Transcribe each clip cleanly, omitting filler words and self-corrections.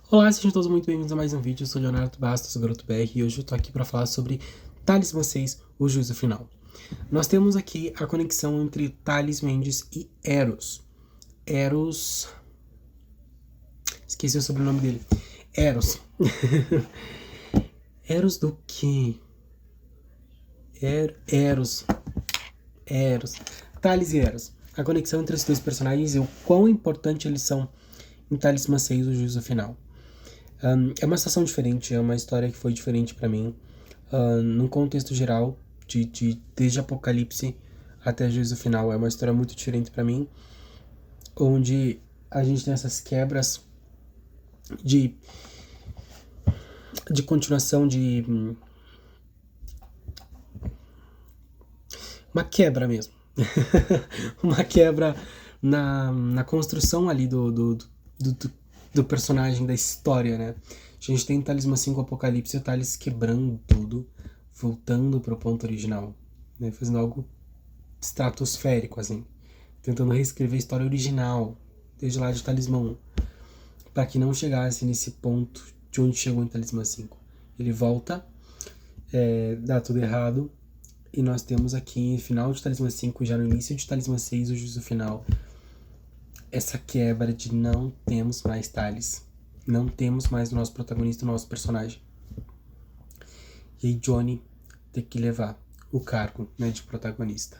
Olá, sejam todos muito bem-vindos a mais um vídeo. Eu sou Leonardo Bastos, o Garoto BR, e hoje eu tô aqui para falar sobre Talismã 6, o juízo final. Nós temos aqui a conexão entre Thales Mendes e Eros. Eros... Esqueci o sobrenome dele. Eros. Eros do quê? Eros. Thales e Eros. A conexão entre esses dois personagens e o quão importante eles são em Talismã 6, o juízo final. É uma situação diferente, é uma história que foi diferente pra mim. Num contexto geral, desde Apocalipse até Juízo Final, é uma história muito diferente pra mim, onde a gente tem essas quebras de continuação, uma quebra mesmo. Uma quebra na construção ali do personagem, da história, né? A gente tem Talismã 5 Apocalipse e o Thales quebrando tudo, voltando pro ponto original, né? Fazendo algo estratosférico, assim. Tentando reescrever a história original, desde lá de Talismã 1, para que não chegasse nesse ponto de onde chegou em Talismã 5. Ele volta, dá tudo errado, e nós temos aqui no final de Talismã 5, já no início de Talismã 6, o juízo final, essa quebra de não temos mais Thales. Não temos mais o nosso protagonista, o nosso personagem. E aí Johnny tem que levar o cargo, né, de protagonista.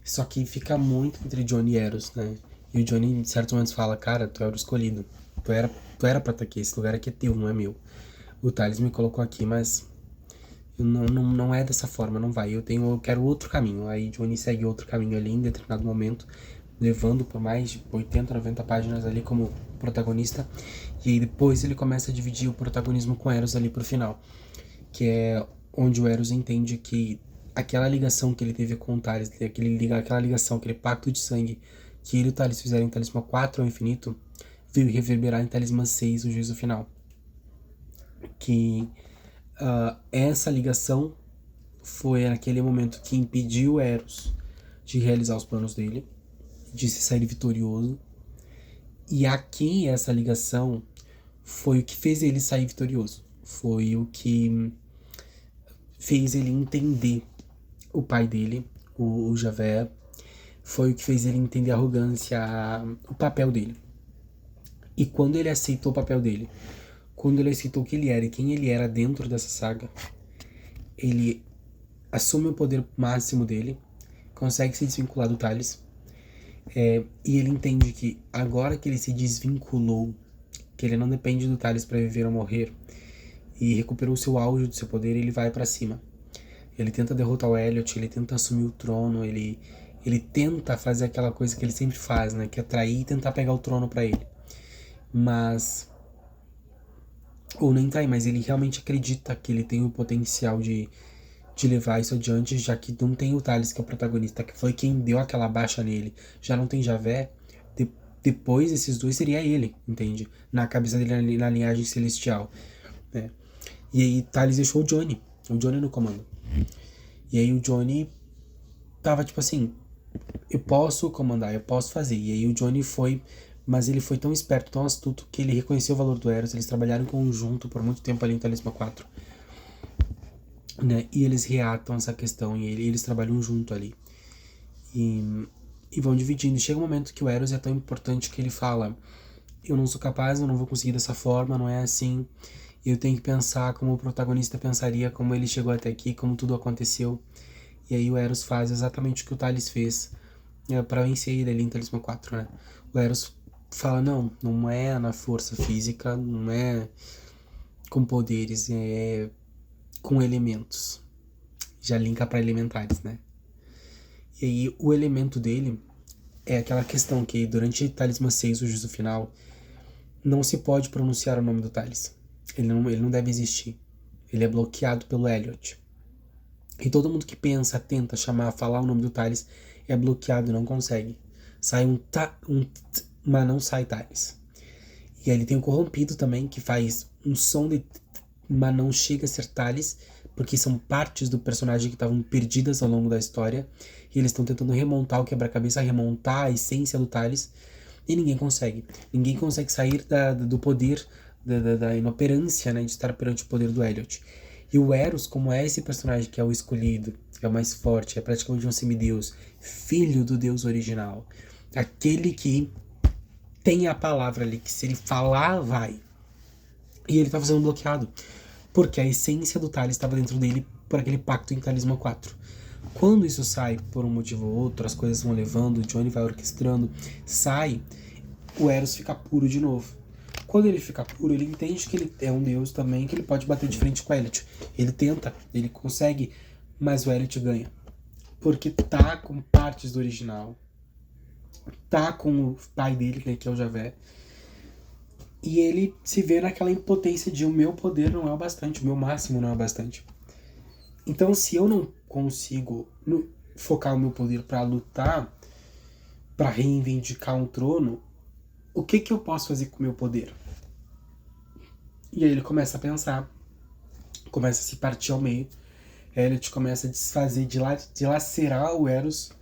Só que fica muito entre Johnny e Eros, né? E o Johnny, em certos momentos, fala: cara, tu era o escolhido. Tu era pra estar aqui, esse lugar aqui é teu, não é meu. O Thales me colocou aqui, mas não é dessa forma, não vai. Eu quero outro caminho. Aí Johnny segue outro caminho ali em determinado momento, levando por mais de 80, 90 páginas ali como protagonista. E aí depois ele começa a dividir o protagonismo com Eros ali pro final, que é onde o Eros entende que aquela ligação que ele teve com o Thales, aquela ligação, aquele pacto de sangue que ele e o Thales fizeram em Talismã 4 ao infinito, veio reverberar em Talismã 6, o juízo final. Que essa ligação foi naquele momento que impediu Eros de realizar os planos dele, de se sair vitorioso. E aqui essa ligação foi o que fez ele sair vitorioso. Foi o que fez ele entender o pai dele, o Javé. Foi o que fez ele entender a arrogância, o papel dele. E quando ele aceitou o papel dele, quando ele aceitou o que ele era e quem ele era dentro dessa saga, ele assume o poder máximo dele, consegue se desvincular do Thales, e ele entende que agora que ele se desvinculou, que ele não depende do Thales para viver ou morrer, e recuperou o seu auge do seu poder, ele vai para cima. Ele tenta derrotar o Elliot, ele tenta assumir o trono, ele tenta fazer aquela coisa que ele sempre faz, né, que é trair e tentar pegar o trono para ele. Mas... ou nem trair, mas ele realmente acredita que ele tem o potencial de levar isso adiante, já que não tem o Thales, que é o protagonista, que foi quem deu aquela baixa nele. Já não tem Javé, depois desses dois seria ele, entende? Na cabeça dele, na linhagem celestial, né? E aí Thales deixou o Johnny no comando. E aí o Johnny tava tipo assim, eu posso comandar, eu posso fazer. E aí o Johnny foi, mas ele foi tão esperto, tão astuto, que ele reconheceu o valor do Eros. Eles trabalharam em conjunto por muito tempo ali em Talismã 4, né? E eles reatam essa questão, e eles trabalham junto ali. E vão dividindo. Chega um momento que o Eros é tão importante que ele fala: eu não sou capaz, eu não vou conseguir dessa forma, não é assim. Eu tenho que pensar como o protagonista pensaria, como ele chegou até aqui, como tudo aconteceu. E aí o Eros faz exatamente o que o Thales fez, pra vencer ele ali em Talismã 4, né? O Eros fala: não é na força física, não é com poderes, é com elementos. Já linka pra elementares, né? E aí o elemento dele é aquela questão que durante Talismã 6, o juízo final, não se pode pronunciar o nome do Thales. Ele não deve existir. Ele é bloqueado pelo Elliot. E todo mundo que pensa, tenta chamar, falar o nome do Thales é bloqueado, não consegue. Sai um mas não sai Thales. E aí ele tem o corrompido também, que faz um som de mas não chega a ser Thales, porque são partes do personagem que estavam perdidas ao longo da história, e eles estão tentando remontar o quebra-cabeça, remontar a essência do Thales, E ninguém consegue. Ninguém consegue sair do poder, da inoperância, né, de estar perante o poder do Elliot. E o Eros, como é esse personagem que é o escolhido, que é o mais forte, é praticamente um semideus, filho do deus original, aquele que tem a palavra ali, que se ele falar, vai. E ele tá fazendo um bloqueado, porque a essência do Thales estava dentro dele por aquele pacto em Talismã 4. Quando isso sai por um motivo ou outro, as coisas vão levando, o Johnny vai orquestrando, sai, o Eros fica puro de novo. Quando ele fica puro, ele entende que ele é um deus também, que ele pode bater de frente com o Elliot. Ele tenta, ele consegue, mas o Elliot ganha. Porque tá com partes do original, tá com o pai dele, né, que é o Javé, e ele se vê naquela impotência de o meu poder não é o bastante, o meu máximo não é o bastante. Então, se eu não consigo focar o meu poder para lutar, para reivindicar um trono, o que eu posso fazer com o meu poder? E aí ele começa a pensar, começa a se partir ao meio, Elliot começa a desfazer, dilacerar o Eros,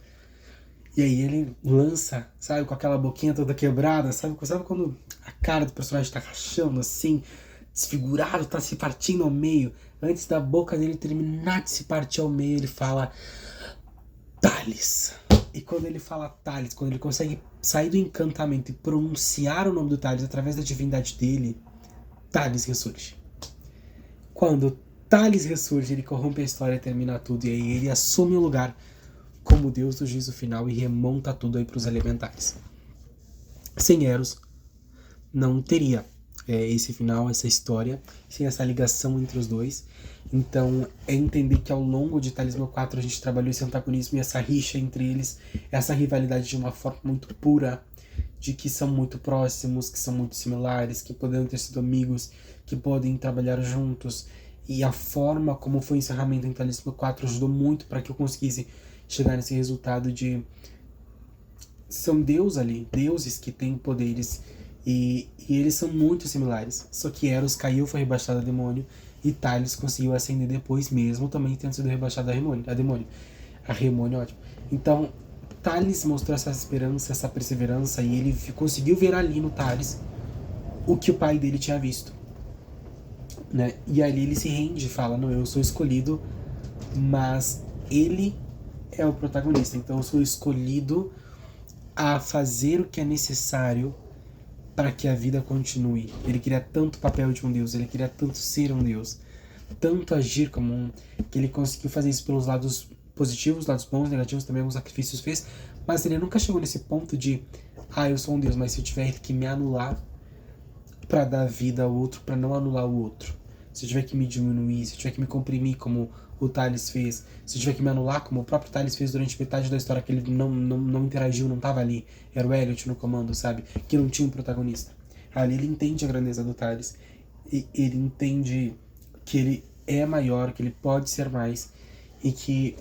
e aí ele lança, sabe, com aquela boquinha toda quebrada, sabe quando a cara do personagem tá rachando assim, desfigurado, tá se partindo ao meio. Antes da boca dele terminar de se partir ao meio, ele fala Thales. E quando ele fala Thales, quando ele consegue sair do encantamento e pronunciar o nome do Thales através da divindade dele, Thales ressurge. Quando Thales ressurge, ele corrompe a história e termina tudo. E aí ele assume o lugar como Deus do juízo final e remonta tudo aí pros elementares. Sem Eros, não teria esse final, essa história, sem essa ligação entre os dois. Então, é entender que ao longo de Talismã 4 a gente trabalhou esse antagonismo e essa rixa entre eles, essa rivalidade de uma forma muito pura, de que são muito próximos, que são muito similares, que podem ter sido amigos, que podem trabalhar juntos. E a forma como foi o encerramento em Talismã 4 ajudou muito para que eu conseguisse chegar nesse resultado de... São deuses que têm poderes e eles são muito similares. Só que Eros caiu, foi rebaixado a demônio, e Thales conseguiu ascender depois mesmo, também tendo sido rebaixado a demônio. A Remônio, ótimo. Então, Thales mostrou essa esperança, essa perseverança, e ele conseguiu ver ali no Thales o que o pai dele tinha visto, né? E ali ele se rende e fala, não, eu sou escolhido, mas ele é o protagonista, então eu sou escolhido a fazer o que é necessário para que a vida continue. Ele queria tanto o papel de um deus, ele queria tanto ser um deus, tanto agir como um, que ele conseguiu fazer isso pelos lados positivos, lados bons, negativos, também alguns sacrifícios fez, mas ele nunca chegou nesse ponto de eu sou um deus, mas se eu tiver que me anular para dar vida ao outro, para não anular o outro, se eu tiver que me diminuir, se eu tiver que me comprimir como o Thales fez, se eu tiver que me anular como o próprio Thales fez durante metade da história, que ele não interagiu, não tava ali, era o Elliot no comando, sabe, que não tinha um protagonista. Ali ele entende a grandeza do Thales, e ele entende que ele é maior, que ele pode ser mais, e que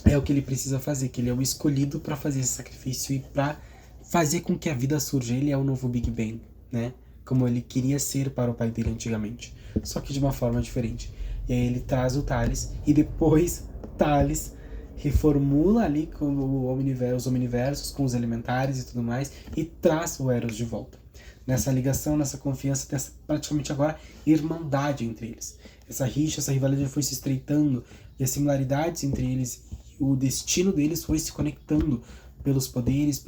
é o que ele precisa fazer, que ele é o escolhido para fazer esse sacrifício e para fazer com que a vida surja. Ele é o novo Big Bang, né? Como ele queria ser para o pai dele antigamente, só que de uma forma diferente. E aí ele traz o Thales, e depois Thales reformula ali com os Omniversos, com os Elementares e tudo mais, e traz o Eros de volta. Nessa ligação, nessa confiança, nessa praticamente agora irmandade entre eles. Essa rixa, essa rivalidade foi se estreitando, e as similaridades entre eles, o destino deles foi se conectando pelos poderes,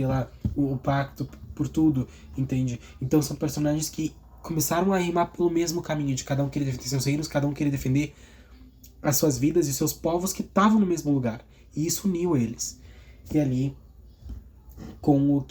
o pacto, por tudo, entende? Então são personagens que começaram a rimar pelo mesmo caminho, de cada um querer defender seus reinos, cada um querer defender as suas vidas e seus povos que estavam no mesmo lugar. E isso uniu eles. E ali, com o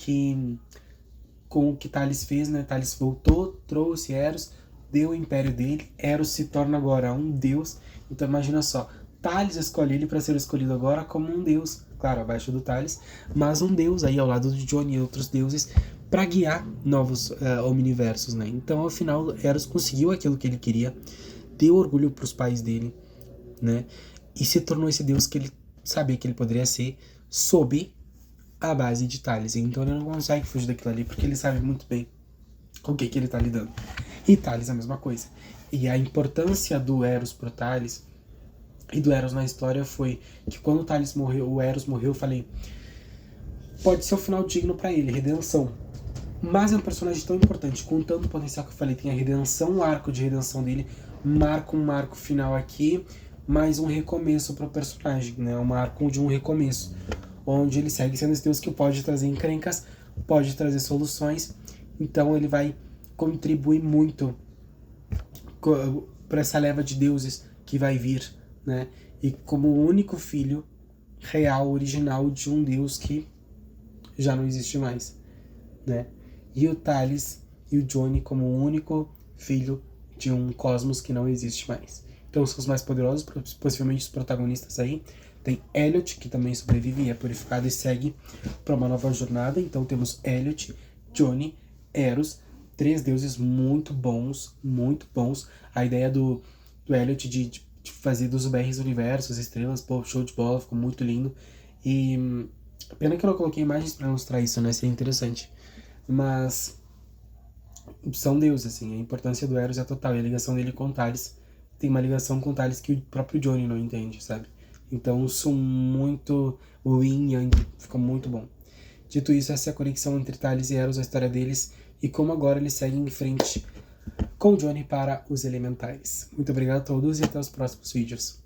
que Thales fez, né? Thales voltou, trouxe Eros, deu o império dele, Eros se torna agora um deus. Então imagina só, Thales escolhe ele para ser escolhido agora como um deus, claro, abaixo do Thales, mas um deus aí ao lado de Johnny e outros deuses, para guiar novos omniversos, né? Então, ao final, Eros conseguiu aquilo que ele queria, deu orgulho para os pais dele, né? E se tornou esse deus que ele sabia que ele poderia ser, sob a base de Thales. Então, ele não consegue fugir daquilo ali, porque ele sabe muito bem com o que ele está lidando. E Thales é a mesma coisa. E a importância do Eros pro Thales e do Eros na história foi que quando o Thales morreu, o Eros morreu, eu falei, pode ser um final digno para ele, redenção. Mas é um personagem tão importante, com tanto potencial que eu falei, tem a redenção, o arco de redenção dele, marca um marco final aqui, mais um recomeço pro personagem, né? Um arco de um recomeço, onde ele segue sendo esse Deus que pode trazer encrencas, pode trazer soluções, então ele vai contribuir muito para essa leva de deuses que vai vir, né? E como o único filho real, original de um Deus que já não existe mais, né? E o Thales e o Johnny como o único filho de um cosmos que não existe mais. Então são os mais poderosos, possivelmente os protagonistas aí. Tem Elliot, que também sobrevive e é purificado e segue para uma nova jornada. Então temos Elliot, Johnny, Eros, 3 deuses muito bons, muito bons. A ideia do Elliot de fazer dos BRs universos, estrelas, pô, show de bola, ficou muito lindo. E pena que eu não coloquei imagens para mostrar isso, né? Seria interessante. Mas são deuses, assim, a importância do Eros é total, e a ligação dele com o Thales tem uma ligação com o Thales que o próprio Johnny não entende, sabe? Então são muito, o Yin Yang fica muito bom. Dito isso, essa é a conexão entre Thales e Eros, a história deles, e como agora eles seguem em frente com o Johnny para os Elementares. Muito obrigado a todos e até os próximos vídeos.